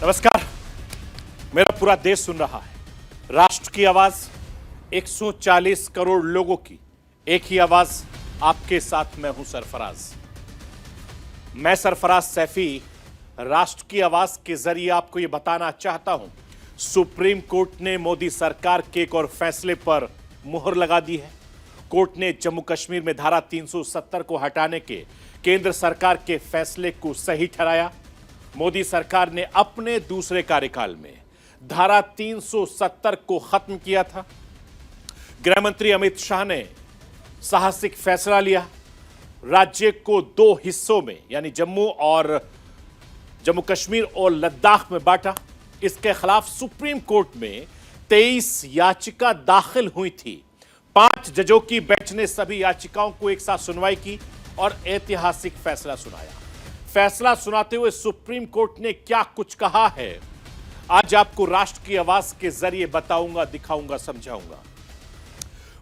नमस्कार। मेरा पूरा देश सुन रहा है। राष्ट्र की आवाज 140 करोड़ लोगों की एक ही आवाज। आपके साथ मैं हूं सरफराज। मैं सरफराज सैफी राष्ट्र की आवाज के जरिए आपको यह बताना चाहता हूं, सुप्रीम कोर्ट ने मोदी सरकार के एक और फैसले पर मुहर लगा दी है। कोर्ट ने जम्मू कश्मीर में धारा 370 को हटाने के केंद्र सरकार के फैसले को सही ठहराया। मोदी सरकार ने अपने दूसरे कार्यकाल में धारा 370 को खत्म किया था। गृह मंत्री अमित शाह ने साहसिक फैसला लिया, राज्य को दो हिस्सों में यानी जम्मू कश्मीर और लद्दाख में बांटा। इसके खिलाफ सुप्रीम कोर्ट में 23 याचिका दाखिल हुई थी। 5 जजों की बेंच ने सभी याचिकाओं को एक साथ सुनवाई की और ऐतिहासिक फैसला सुनाया। फैसला सुनाते हुए सुप्रीम कोर्ट ने क्या कुछ कहा है, आज आपको राष्ट्र की आवाज के जरिए बताऊंगा, दिखाऊंगा, समझाऊंगा।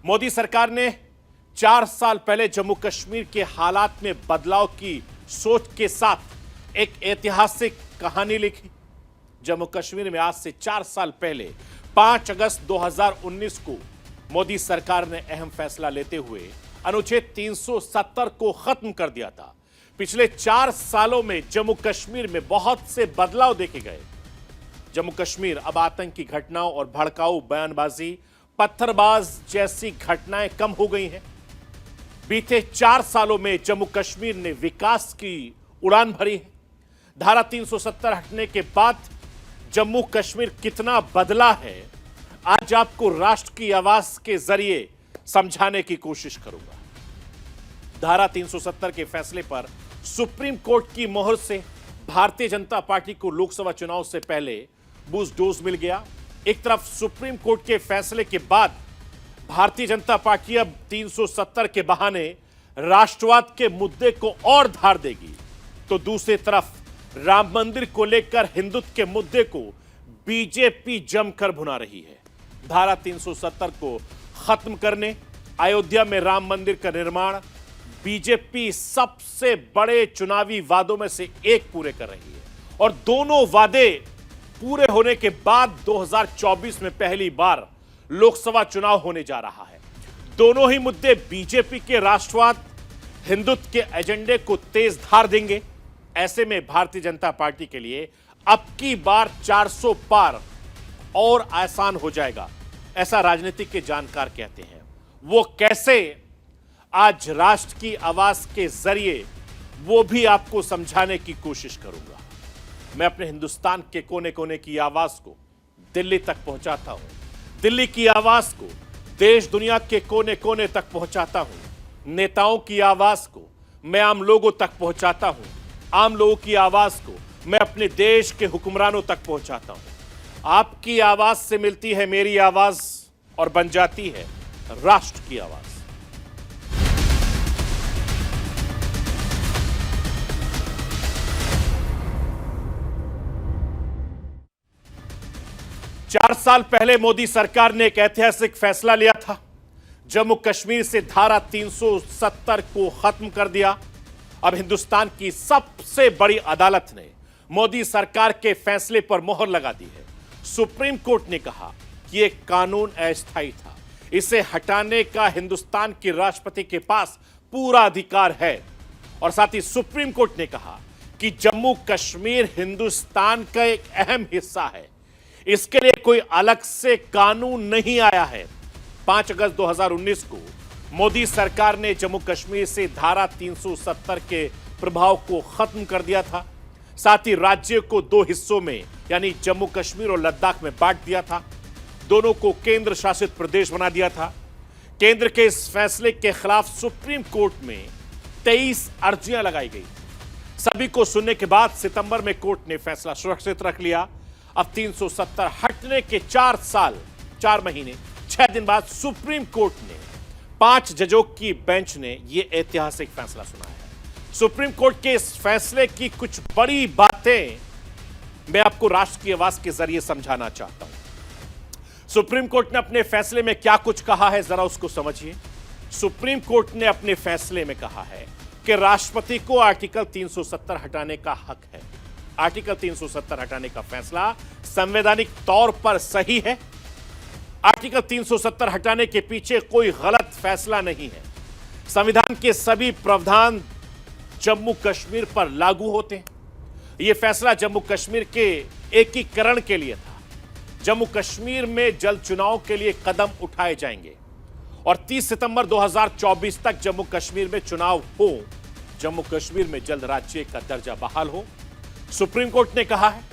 मोदी सरकार ने 4 साल पहले जम्मू कश्मीर के हालात में बदलाव की सोच के साथ एक ऐतिहासिक कहानी लिखी। जम्मू कश्मीर में आज से 4 साल पहले 5 अगस्त 2019 को मोदी सरकार ने अहम फैसला लेते हुए अनुच्छेद 370 को खत्म कर दिया था। पिछले 4 सालों में जम्मू कश्मीर में बहुत से बदलाव देखे गए। जम्मू कश्मीर अब आतंकी घटनाओं और भड़काऊ बयानबाजी, पत्थरबाज जैसी घटनाएं कम हो गई हैं। बीते 4 सालों में जम्मू कश्मीर ने विकास की उड़ान भरी है। धारा 370 हटने के बाद जम्मू कश्मीर कितना बदला है, आज आपको राष्ट्र की आवाज के जरिए समझाने की कोशिश करूंगा। धारा 370 के फैसले पर सुप्रीम कोर्ट की मोहर से भारतीय जनता पार्टी को लोकसभा चुनाव से पहले बूस्ट डोज मिल गया। एक तरफ सुप्रीम कोर्ट के फैसले के बाद भारतीय जनता पार्टी अब 370 के बहाने राष्ट्रवाद के मुद्दे को और धार देगी, तो दूसरी तरफ राम मंदिर को लेकर हिंदुत्व के मुद्दे को बीजेपी जमकर भुना रही है। धारा 370 को खत्म करने, अयोध्या में राम मंदिर का निर्माण बीजेपी सबसे बड़े चुनावी वादों में से एक पूरे कर रही है और दोनों वादे पूरे होने के बाद 2024 में पहली बार लोकसभा चुनाव होने जा रहा है। दोनों ही मुद्दे बीजेपी के राष्ट्रवाद, हिंदुत्व के एजेंडे को तेज धार देंगे। ऐसे में भारतीय जनता पार्टी के लिए अब की बार 400 पार और आसान हो जाएगा, ऐसा राजनीतिक के जानकार कहते हैं। वो कैसे, आज राष्ट्र की आवाज के जरिए वो भी आपको समझाने की कोशिश करूंगा। मैं अपने हिंदुस्तान के कोने कोने की आवाज को दिल्ली तक पहुंचाता हूं, दिल्ली की आवाज को देश दुनिया के कोने कोने तक पहुंचाता हूं। नेताओं की आवाज को मैं आम लोगों तक पहुंचाता हूं, आम लोगों की आवाज को मैं अपने देश के हुक्मरानों तक पहुंचाता हूं। आपकी आवाज से मिलती है मेरी आवाज और बन जाती है राष्ट्र की आवाज। चार साल पहले मोदी सरकार ने एक ऐतिहासिक फैसला लिया था। जम्मू कश्मीर से धारा 370 को खत्म कर दिया। अब हिंदुस्तान की सबसे बड़ी अदालत ने मोदी सरकार के फैसले पर मोहर लगा दी है। सुप्रीम कोर्ट ने कहा कि यह कानून अस्थायी था, इसे हटाने का हिंदुस्तान के राष्ट्रपति के पास पूरा अधिकार है। और साथ ही सुप्रीम कोर्ट ने कहा कि जम्मू कश्मीर हिंदुस्तान का एक अहम हिस्सा है, इसके लिए कोई अलग से कानून नहीं आया है। 5 अगस्त 2019 को मोदी सरकार ने जम्मू कश्मीर से धारा 370 के प्रभाव को खत्म कर दिया था। साथ ही राज्य को 2 हिस्सों में यानी जम्मू कश्मीर और लद्दाख में बांट दिया था। दोनों को केंद्र शासित प्रदेश बना दिया था। केंद्र के इस फैसले के खिलाफ सुप्रीम कोर्ट में 23 अर्जियां लगाई गई। सभी को सुनने के बाद सितंबर में कोर्ट ने फैसला सुरक्षित रख लिया। अब 370 हटने के 4 साल 4 महीने 6 दिन बाद सुप्रीम कोर्ट ने 5 जजों की बेंच ने यह ऐतिहासिक फैसला सुनाया है। सुप्रीम कोर्ट के इस फैसले की कुछ बड़ी बातें मैं आपको राष्ट्र की आवाज के जरिए समझाना चाहता हूं। सुप्रीम कोर्ट ने अपने फैसले में क्या कुछ कहा है, जरा उसको समझिए। सुप्रीम कोर्ट ने अपने फैसले में कहा है कि राष्ट्रपति को आर्टिकल 370 हटाने का हक है। आर्टिकल 370 हटाने का फैसला संवैधानिक तौर पर सही है। आर्टिकल 370 हटाने के पीछे कोई गलत फैसला नहीं है। संविधान के सभी प्रावधान जम्मू कश्मीर पर लागू होते हैं। यह फैसला जम्मू कश्मीर के एकीकरण के लिए था। जम्मू कश्मीर में जल्द चुनाव के लिए कदम उठाए जाएंगे और 30 सितंबर 2024 तक जम्मू कश्मीर में चुनाव हो। जम्मू कश्मीर में जल्द राज्य का दर्जा बहाल हो। सुप्रीम कोर्ट ने कहा है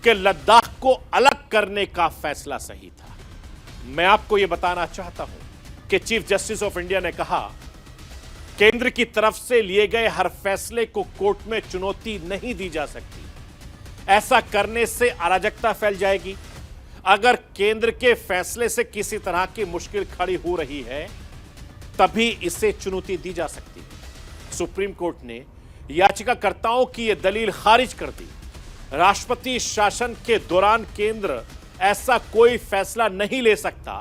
कि लद्दाख को अलग करने का फैसला सही था। मैं आपको यह बताना चाहता हूं कि चीफ जस्टिस ऑफ इंडिया ने कहा, केंद्र की तरफ से लिए गए हर फैसले को कोर्ट में चुनौती नहीं दी जा सकती। ऐसा करने से अराजकता फैल जाएगी। अगर केंद्र के फैसले से किसी तरह की मुश्किल खड़ी हो रही है, तभी इसे चुनौती दी जा सकती है। सुप्रीम कोर्ट ने याचिकाकर्ताओं की यह दलील खारिज कर दी। राष्ट्रपति शासन के दौरान केंद्र ऐसा कोई फैसला नहीं ले सकता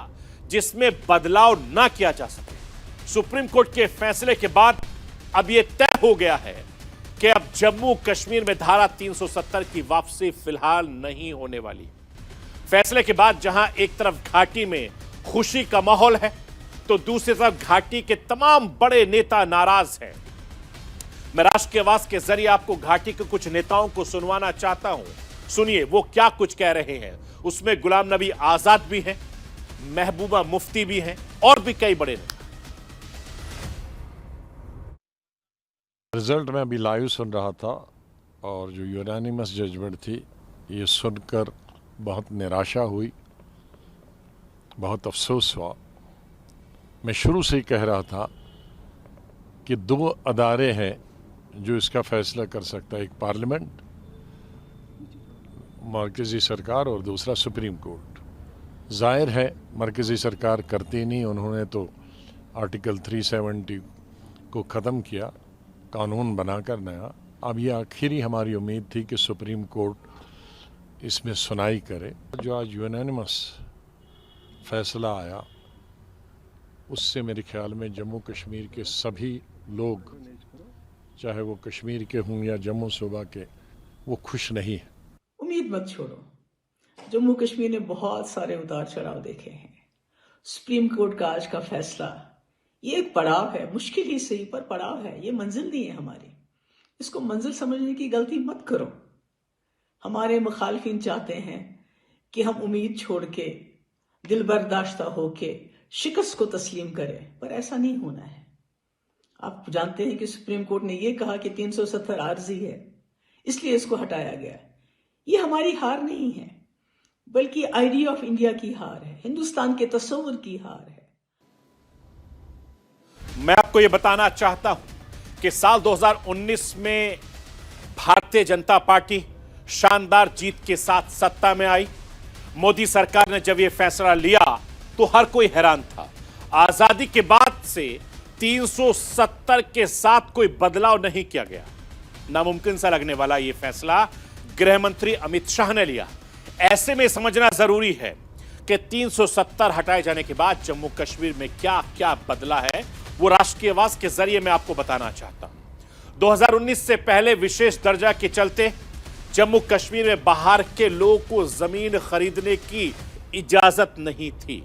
जिसमें बदलाव ना किया जा सके। सुप्रीम कोर्ट के फैसले के बाद अब यह तय हो गया है कि अब जम्मू कश्मीर में धारा 370 की वापसी फिलहाल नहीं होने वाली। फैसले के बाद जहां एक तरफ घाटी में खुशी का माहौल है, तो दूसरी तरफ घाटी के तमाम बड़े नेता नाराज हैं। मैं राष्ट्र के आवाज के जरिए आपको घाटी के कुछ नेताओं को सुनवाना चाहता हूं। सुनिए वो क्या कुछ कह रहे हैं। उसमें गुलाम नबी आजाद भी हैं, महबूबा मुफ्ती भी हैं और भी कई बड़े नेता। रिजल्ट में अभी लाइव सुन रहा था और जो यूनानिमस जजमेंट थी, ये सुनकर बहुत निराशा हुई, बहुत अफसोस हुआ। मैं शुरू से ही कह रहा था कि दो अदारे हैं जो इसका फैसला कर सकता है, एक पार्लियामेंट, मरकजी सरकार, और दूसरा सुप्रीम कोर्ट। जाहिर है मरकजी सरकार करती नहीं, उन्होंने तो आर्टिकल 370 को ख़त्म किया, कानून बनाकर नया। अब ये आखिरी हमारी उम्मीद थी कि सुप्रीम कोर्ट इसमें सुनाई करे। जो आज यूनानिमस फैसला आया, उससे मेरे ख्याल में जम्मू कश्मीर के सभी लोग, चाहे वो कश्मीर के हों या जम्मू सूबा के, वो खुश नहीं है। उम्मीद मत छोड़ो। जम्मू कश्मीर ने बहुत सारे उतार चढ़ाव देखे हैं। सुप्रीम कोर्ट का आज का फैसला ये एक पड़ाव है, मुश्किल ही सही पर पड़ाव है। ये मंजिल नहीं है हमारी। इसको मंजिल समझने की गलती मत करो। हमारे मुखालिफिन चाहते हैं कि हम उम्मीद छोड़ के, दिल बर्दाश्ता होके शिकस्त को तस्लीम करें, पर ऐसा नहीं होना है। आप जानते हैं कि सुप्रीम कोर्ट ने यह कहा कि 370 आर्जी है, इसलिए इसको हटाया गया। ये हमारी हार नहीं है, बल्कि आइडिया ऑफ इंडिया की हार है, हिंदुस्तान के तस्वुर की हार है। मैं आपको यह बताना चाहता हूं कि साल 2019 में भारतीय जनता पार्टी शानदार जीत के साथ सत्ता में आई। मोदी सरकार ने जब यह फैसला लिया तो हर कोई हैरान था। आजादी के बाद से 370 के साथ कोई बदलाव नहीं किया गया। नामुमकिन सा लगने वाला यह फैसला गृह मंत्री अमित शाह ने लिया। ऐसे में समझना जरूरी है कि 370 हटाए जाने के बाद जम्मू कश्मीर में क्या क्या बदला है, वो राष्ट्र की आवाज के जरिए मैं आपको बताना चाहता हूं। 2019 से पहले विशेष दर्जा के चलते जम्मू कश्मीर में बाहर के लोगों को जमीन खरीदने की इजाजत नहीं थी,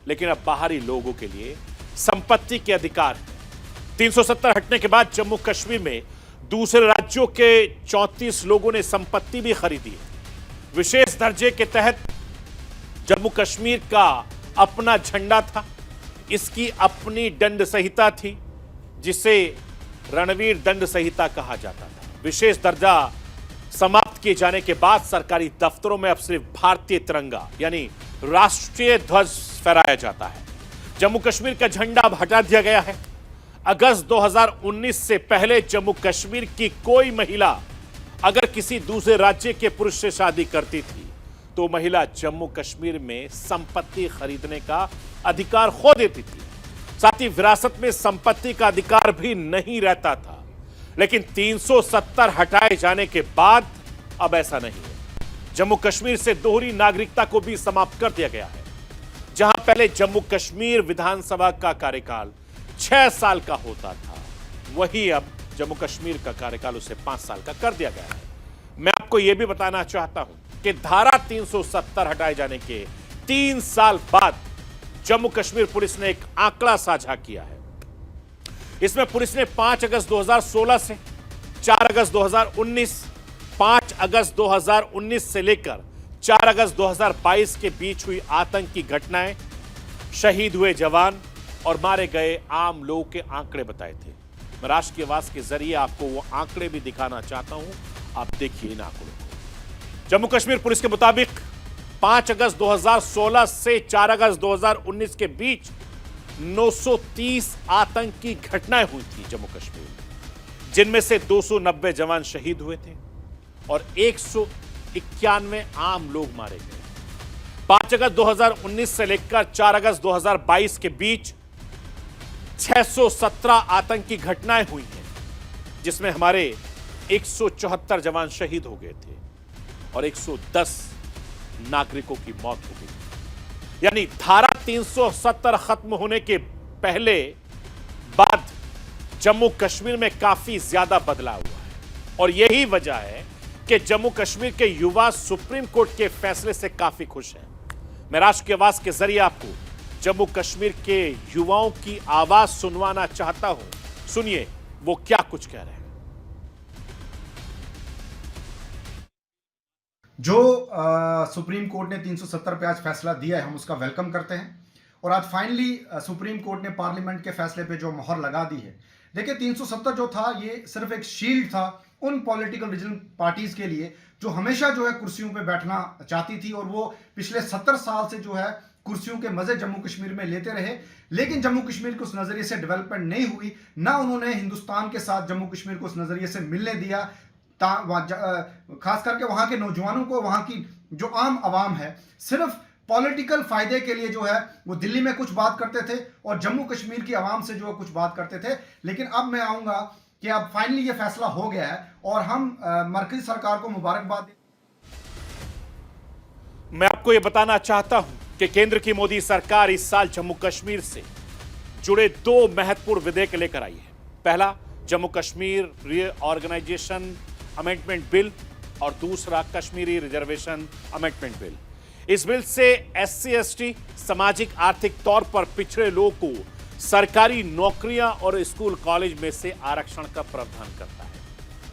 लेकिन अब बाहरी लोगों के लिए संपत्ति के अधिकार है। 370 हटने के बाद जम्मू कश्मीर में दूसरे राज्यों के 34 लोगों ने संपत्ति भी खरीदी है। विशेष दर्जे के तहत जम्मू कश्मीर का अपना झंडा था, इसकी अपनी दंड संहिता थी, जिसे रणवीर दंड संहिता कहा जाता था। विशेष दर्जा समाप्त किए जाने के बाद सरकारी दफ्तरों में अब सिर्फ भारतीय तिरंगा यानी राष्ट्रीय ध्वज फहराया जाता है। जम्मू कश्मीर का झंडा अब हटा दिया गया है। अगस्त 2019 से पहले जम्मू कश्मीर की कोई महिला अगर किसी दूसरे राज्य के पुरुष से शादी करती थी तो महिला जम्मू कश्मीर में संपत्ति खरीदने का अधिकार खो देती थी। साथ ही विरासत में संपत्ति का अधिकार भी नहीं रहता था। लेकिन 370 हटाए जाने के बाद अब ऐसा नहीं है। जम्मू कश्मीर से दोहरी नागरिकता को भी समाप्त कर दिया गया है। जहां पहले जम्मू कश्मीर विधानसभा का कार्यकाल 6 साल का होता था, वही अब जम्मू कश्मीर का कार्यकाल उसे 5 साल का कर दिया गया है। मैं आपको आपको यह भी बताना चाहता हूं कि धारा 370 हटाए जाने के 3 साल बाद जम्मू कश्मीर पुलिस ने एक आंकड़ा साझा किया है। इसमें पुलिस ने 5 अगस्त 2016 से 4 अगस्त 2019, 5 अगस्त 2019 से लेकर 4 अगस्त 2022 के बीच हुई आतंकी घटनाएं, शहीद हुए जवान और मारे गए आम लोगों के आंकड़े बताए थे। मैं राष्ट्र की आवाज के जरिए आपको वो आंकड़े भी दिखाना चाहता हूं, आप देखिए इन आंकड़ों को। जम्मू कश्मीर पुलिस के मुताबिक 5 अगस्त 2016 से 4 अगस्त 2019 के बीच 930 आतंकी घटनाएं हुई थी जम्मू कश्मीर में, जिनमें से 290 जवान शहीद हुए थे और 191 आम लोग मारे गए। 5 अगस्त 2019 से लेकर 4 अगस्त 2022 के बीच 617 आतंकी घटनाएं हुई हैं, जिसमें हमारे 174 जवान शहीद हो गए थे और 110 नागरिकों की मौत हो गई। यानी धारा 370 खत्म होने के पहले बाद जम्मू कश्मीर में काफी ज्यादा बदलाव हुआ है और यही वजह है कि जम्मू कश्मीर के युवा सुप्रीम कोर्ट के फैसले से काफी खुश हैं। मैं राष्ट्र की आवाज के जरिए आपको जम्मू कश्मीर के युवाओं की आवाज सुनवाना चाहता हूं। सुनिए वो क्या कुछ कह रहे हैं। जो सुप्रीम कोर्ट ने 370 पे आज फैसला दिया है, हम उसका वेलकम करते हैं। और आज फाइनली सुप्रीम कोर्ट ने पार्लियामेंट के फैसले पे जो मोहर लगा दी है। देखिए 370 जो था ये सिर्फ एक शील्ड था उन पॉलिटिकल विजिलेंस पार्टीज के लिए जो हमेशा जो है कुर्सियों पे बैठना चाहती थी और वो पिछले 70 साल से जो है कुर्सियों के मजे जम्मू कश्मीर में लेते रहे, लेकिन जम्मू कश्मीर को उस नजरिए से डेवलपमेंट नहीं हुई, ना उन्होंने हिंदुस्तान के साथ जम्मू कश्मीर को उस नजरिए से मिलने दिया। खास करके वहां के नौजवानों को, वहां की जो आम आवाम है, सिर्फ पॉलिटिकल फायदे के लिए जो है वो दिल्ली में कुछ बात करते थे और जम्मू कश्मीर की आवाम से जो कुछ बात करते थे। लेकिन अब मैं आऊंगा कि अब फाइनली ये फैसला हो गया है और हम मरकजी सरकार को मुबारकबाद। मैं आपको ये बताना चाहता हूं कि केंद्र की मोदी सरकार इस साल जम्मू कश्मीर से जुड़े 2 महत्वपूर्ण विधेयक लेकर आई है। पहला Jammu Kashmir reorganisation amendment bill और दूसरा कश्मीरी रिजर्वेशन अमेंडमेंट बिल। इस बिल से SC/ST सामाजिक आर्थिक तौर पर पिछड़े लोगों को सरकारी नौकरियां और स्कूल कॉलेज में से आरक्षण का प्रावधान करता है।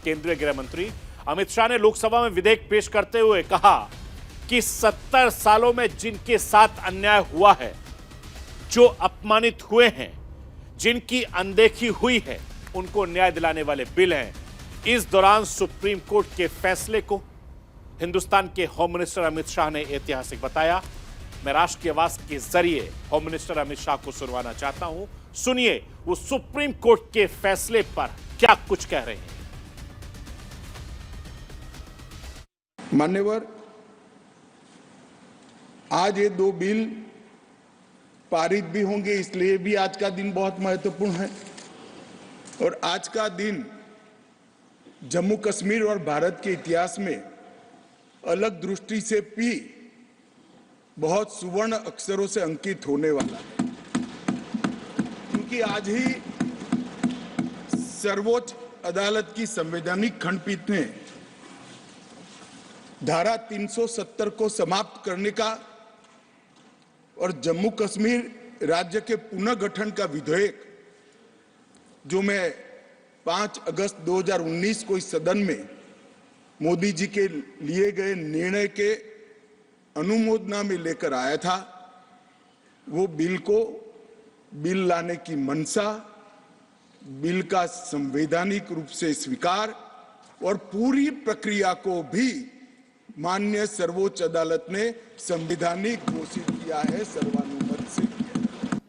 केंद्रीय गृह मंत्री अमित शाह ने लोकसभा में विधेयक पेश करते हुए कहा कि 70 सालों में जिनके साथ अन्याय हुआ है, जो अपमानित हुए हैं, जिनकी अनदेखी हुई है, उनको न्याय दिलाने वाले बिल हैं। इस दौरान सुप्रीम कोर्ट के फैसले को हिंदुस्तान के होम मिनिस्टर अमित शाह ने ऐतिहासिक बताया। मैं राष्ट्र की आवाज के जरिए होम मिनिस्टर अमित शाह को सुनवाना चाहता हूं। सुनिए वो सुप्रीम कोर्ट के फैसले पर क्या कुछ कह रहे हैं। मान्यवर, आज ये 2 बिल पारित भी होंगे, इसलिए भी आज का दिन बहुत महत्वपूर्ण है। और आज का दिन जम्मू कश्मीर और भारत के इतिहास में अलग दृष्टि से भी बहुत सुवर्ण अक्षरों से अंकित होने वाला है, क्योंकि आज ही सर्वोच्च अदालत की संवैधानिक खंडपीठ ने धारा 370 को समाप्त करने का और जम्मू कश्मीर राज्य के पुनर्गठन का विधेयक, जो मैं 5 अगस्त 2019 को इस सदन में मोदी जी के लिए गए निर्णय के अनुमोदना में लेकर आया था, वो बिल लाने की मंशा, बिल का संवैधानिक रूप से स्वीकार और पूरी प्रक्रिया को भी माननीय सर्वोच्च अदालत ने संवैधानिक घोषित किया है, सर्वानुमत से किया।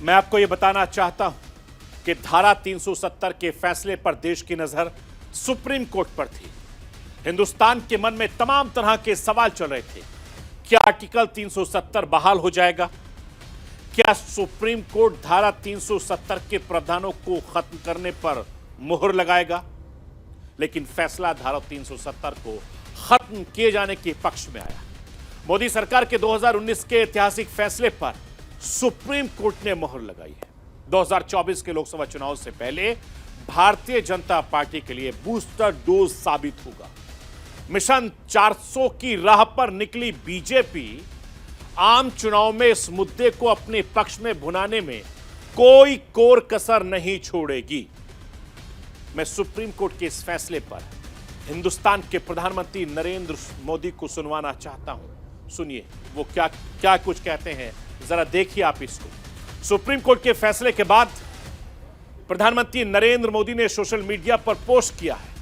मैं आपको यह बताना चाहता हूं कि धारा 370 के फैसले पर देश की नजर सुप्रीम कोर्ट पर थी। हिंदुस्तान के मन में तमाम तरह के सवाल चल रहे थे। क्या आर्टिकल 370 बहाल हो जाएगा? क्या सुप्रीम कोर्ट धारा 370 के प्रावधानों को खत्म करने पर मुहर लगाएगा? लेकिन फैसला धारा 370 को खत्म किए जाने के पक्ष में आया। मोदी सरकार के 2019 के ऐतिहासिक फैसले पर सुप्रीम कोर्ट ने मुहर लगाई है। 2024 के लोकसभा चुनाव से पहले भारतीय जनता पार्टी के लिए बूस्टर डोज साबित होगा। मिशन 400 की राह पर निकली बीजेपी आम चुनाव में इस मुद्दे को अपने पक्ष में भुनाने में कोई कोर कसर नहीं छोड़ेगी। मैं सुप्रीम कोर्ट के इस फैसले पर हिंदुस्तान के प्रधानमंत्री नरेंद्र मोदी को सुनवाना चाहता हूं। सुनिए वो क्या क्या कुछ कहते हैं, जरा देखिए आप इसको। सुप्रीम कोर्ट के फैसले के बाद प्रधानमंत्री नरेंद्र मोदी ने सोशल मीडिया पर पोस्ट किया है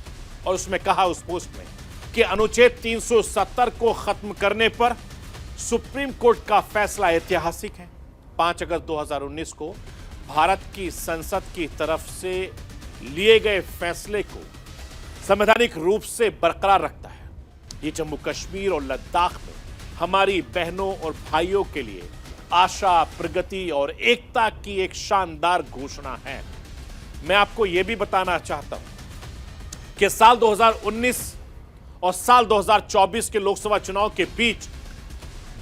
और उसमें कहा उस पोस्ट में कि अनुच्छेद 370 को खत्म करने पर सुप्रीम कोर्ट का फैसला ऐतिहासिक है। 5 अगस्त 2019 को भारत की संसद की तरफ से लिए गए फैसले को संवैधानिक रूप से बरकरार रखता है। ये जम्मू कश्मीर और लद्दाख में हमारी बहनों और भाइयों के लिए आशा, प्रगति और एकता की एक शानदार घोषणा है। मैं आपको यह भी बताना चाहता हूं कि साल 2019 और साल 2024 के लोकसभा चुनाव के बीच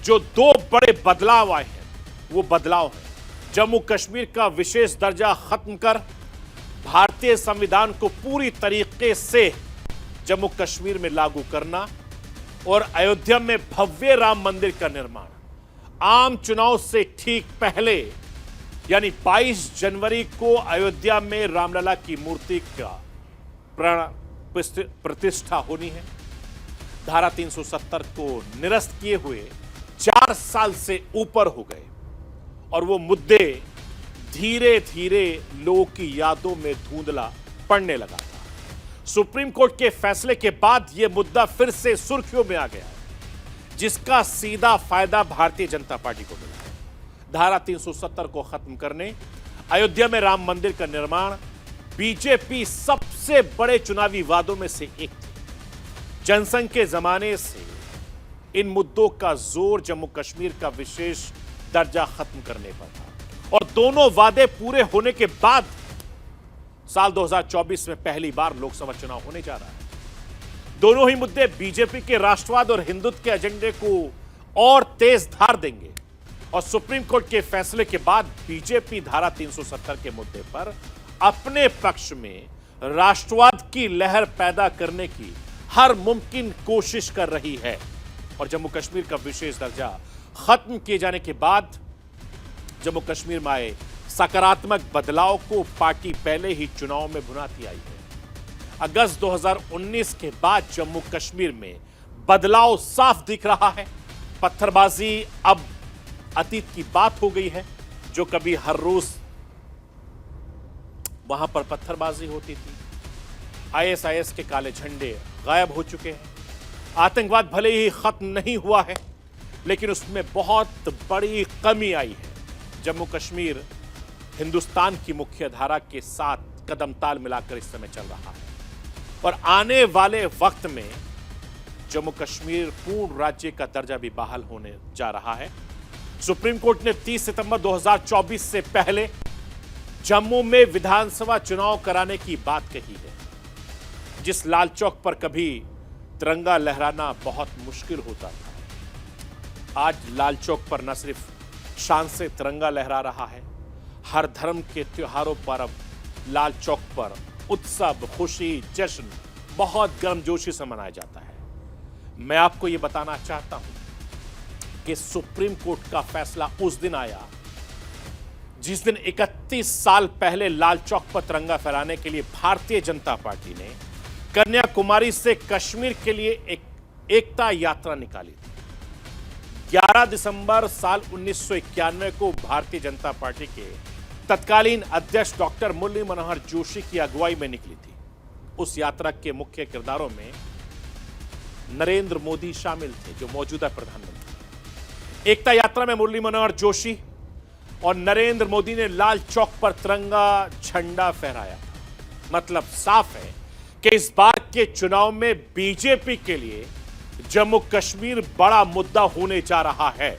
जो दो बड़े बदलाव आए हैं वो बदलाव है जम्मू कश्मीर का विशेष दर्जा खत्म कर भारतीय संविधान को पूरी तरीके से जम्मू कश्मीर में लागू करना और अयोध्या में भव्य राम मंदिर का निर्माण। आम चुनाव से ठीक पहले यानी 22 जनवरी को अयोध्या में रामलला की मूर्ति का प्राण प्रतिष्ठा होनी है। धारा 370 को निरस्त किए हुए 4 साल से ऊपर हो गए और वो मुद्दे धीरे धीरे लोगों की यादों में धुंधला पड़ने लगा था। सुप्रीम कोर्ट के फैसले के बाद यह मुद्दा फिर से सुर्खियों में आ गया है, जिसका सीधा फायदा भारतीय जनता पार्टी को मिला है। धारा 370 को खत्म करने, अयोध्या में राम मंदिर का निर्माण बीजेपी सबसे बड़े चुनावी वादों में से एक थे। जनसंघ के जमाने से इन मुद्दों का जोर जम्मू कश्मीर का विशेष दर्जा खत्म करने पर था और दोनों वादे पूरे होने के बाद साल 2024 में पहली बार लोकसभा चुनाव होने जा रहा है। दोनों ही मुद्दे बीजेपी के राष्ट्रवाद और हिंदुत्व के एजेंडे को और तेज धार देंगे और सुप्रीम कोर्ट के फैसले के बाद बीजेपी धारा 370 के मुद्दे पर अपने पक्ष में राष्ट्रवाद की लहर पैदा करने की हर मुमकिन कोशिश कर रही है और जम्मू कश्मीर का विशेष दर्जा खत्म किए जाने के बाद जम्मू कश्मीर में आए सकारात्मक बदलाव को पार्टी पहले ही चुनाव में भुनाती आई है। अगस्त 2019 के बाद जम्मू कश्मीर में बदलाव साफ दिख रहा है। पत्थरबाजी अब अतीत की बात हो गई है। जो कभी हर रोज वहां पर पत्थरबाजी होती थी, आईएसआईएस के काले झंडे गायब हो चुके हैं। आतंकवाद भले ही खत्म नहीं हुआ है, लेकिन उसमें बहुत बड़ी कमी आई है। जम्मू कश्मीर हिंदुस्तान की मुख्य धारा के साथ कदम ताल मिलाकर इस समय चल रहा है और आने वाले वक्त में जम्मू कश्मीर पूर्ण राज्य का दर्जा भी बहाल होने जा रहा है। सुप्रीम कोर्ट ने 30 सितंबर 2024 से पहले जम्मू में विधानसभा चुनाव कराने की बात कही है। जिस लाल चौक पर कभी तिरंगा लहराना बहुत मुश्किल होता था, आज लाल चौक पर न सिर्फ शान से तिरंगा लहरा रहा है, हर धर्म के त्योहारों पर अब लाल चौक पर उत्सव, खुशी, जश्न बहुत गर्मजोशी से मनाया जाता है। मैं आपको यह बताना चाहता हूं कि सुप्रीम कोर्ट का फैसला उस दिन आया जिस दिन 31 साल पहले लाल चौक पर तिरंगा फहराने के लिए भारतीय जनता पार्टी ने कन्याकुमारी से कश्मीर के लिए एक एकता यात्रा निकाली थी। 11 दिसंबर साल 1991 को भारतीय जनता पार्टी के तत्कालीन अध्यक्ष डॉक्टर मुरली मनोहर जोशी की अगुवाई में निकली थी। उस यात्रा के मुख्य किरदारों में नरेंद्र मोदी शामिल थे, जो मौजूदा प्रधानमंत्री। एकता यात्रा में मुरली मनोहर जोशी और नरेंद्र मोदी ने लाल चौक पर तिरंगा झंडा फहराया था। मतलब साफ है कि इस बार के चुनाव में बीजेपी के लिए जम्मू कश्मीर बड़ा मुद्दा होने जा रहा है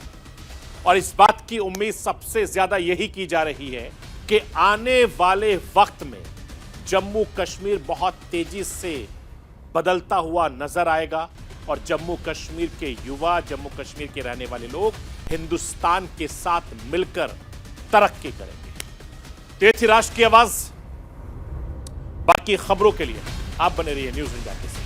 और इस बात की उम्मीद सबसे ज्यादा यही की जा रही है कि आने वाले वक्त में जम्मू कश्मीर बहुत तेजी से बदलता हुआ नजर आएगा और जम्मू कश्मीर के युवा, जम्मू कश्मीर के रहने वाले लोग हिंदुस्तान के साथ मिलकर तरक्की करेंगे। तो ये थी राष्ट्र की आवाज। बाकी खबरों के लिए आप बने रहिए न्यूज़ इंडिया के साथ।